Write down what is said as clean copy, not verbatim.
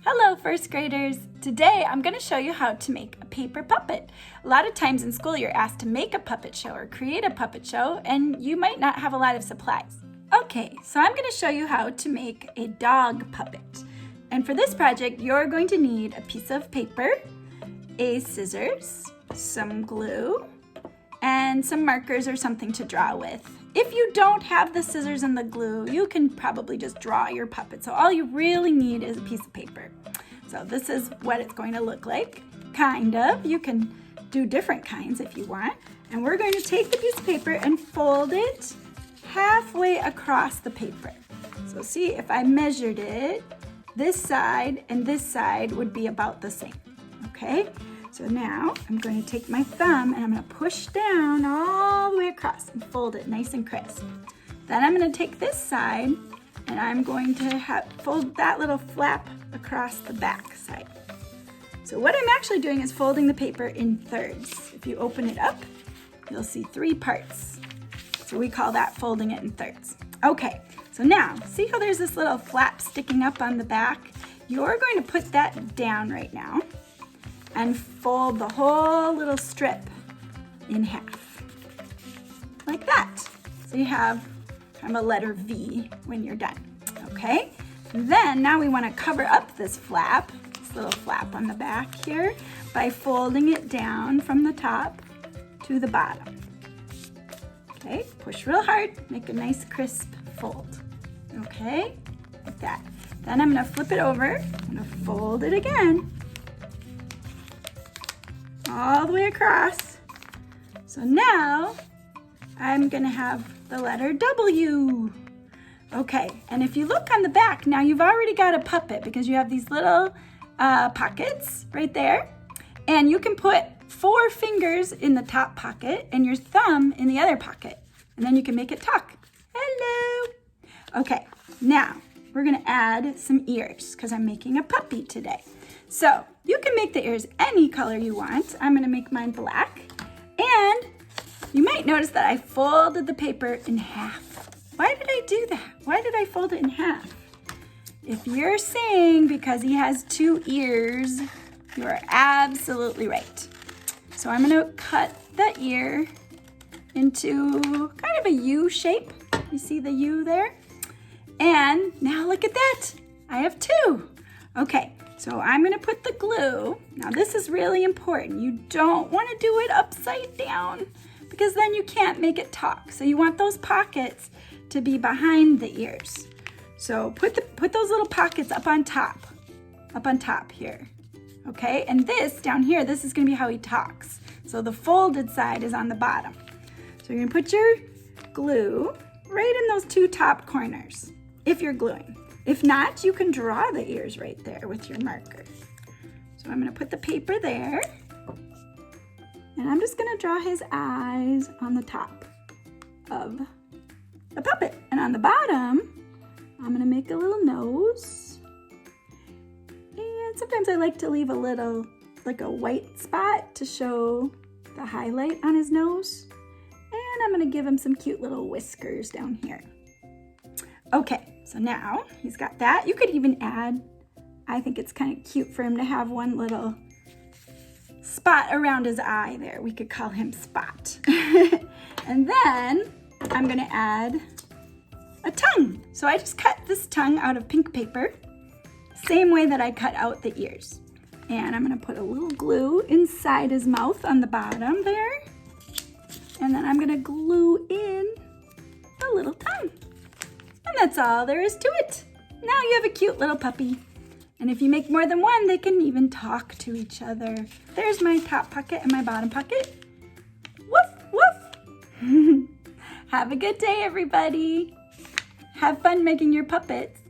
Hello, first graders. Today I'm going to show you how to make a paper puppet. A lot of times in school you're asked to make a puppet show or create a puppet show, and you might not have a lot of supplies. Okay, so I'm going to show you how to make a dog puppet. And for this project, you're going to need a piece of paper, a scissors, some glue, and some markers or something to draw with. If you don't have the scissors and the glue, you can probably just draw your puppet. So all you really need is a piece of paper. So this is what it's going to look like, kind of. You can do different kinds if you want. And we're going to take the piece of paper and fold it halfway across the paper. So see, if I measured it, this side and this side would be about the same, okay? So now I'm going to take my thumb and I'm going to push down all the way across and fold it nice and crisp. Then I'm going to take this side and I'm going to fold that little flap across the back side. So what I'm actually doing is folding the paper in thirds. If you open it up, you'll see 3 parts. So we call that folding it in thirds. Okay, so now see how there's this little flap sticking up on the back? You're going to put that down right now and fold the whole little strip in half, like that. So you have kind of a letter V when you're done, okay? Then now we want to cover up this flap, this little flap on the back here, by folding it down from the top to the bottom. Okay, push real hard, make a nice crisp fold, okay? Like that. Then I'm gonna flip it over, I'm gonna fold it again, all the way across. So now I'm gonna have the letter W. Okay, and if you look on the back, now you've already got a puppet because you have these little pockets right there. And you can put 4 fingers in the top pocket and your thumb in the other pocket. And then you can make it talk. Hello. Okay, now we're gonna add some ears because I'm making a puppy today. So you can make the ears any color you want. I'm gonna make mine black. And you might notice that I folded the paper in half. Why did I do that? Why did I fold it in half? If you're saying because he has 2 ears, you are absolutely right. So I'm gonna cut the ear into kind of a U shape. You see the U there? And now look at that, I have 2. Okay, so I'm gonna put the glue. Now this is really important. You don't wanna do it upside down because then you can't make it talk. So you want those pockets to be behind the ears. So put those little pockets up on top here. Okay, and this down here, this is gonna be how he talks. So the folded side is on the bottom. So you're gonna put your glue right in those 2 top corners, if you're gluing. If not, you can draw the ears right there with your marker. So I'm gonna put the paper there, and I'm just gonna draw his eyes on the top of the puppet. And on the bottom, I'm gonna make a little nose. And sometimes I like to leave a little, like a white spot to show the highlight on his nose. And I'm gonna give him some cute little whiskers down here. Okay, so now he's got that. You could even add, I think it's kind of cute for him to have one little spot around his eye there. We could call him Spot. And then I'm gonna add a tongue. So I just cut this tongue out of pink paper, same way that I cut out the ears. And I'm gonna put a little glue inside his mouth on the bottom there. And then I'm gonna glue in a little tongue. And that's all there is to it. Now you have a cute little puppy. And if you make more than one, they can even talk to each other. There's my top pocket and my bottom pocket. Woof, woof. Have a good day, everybody. Have fun making your puppets.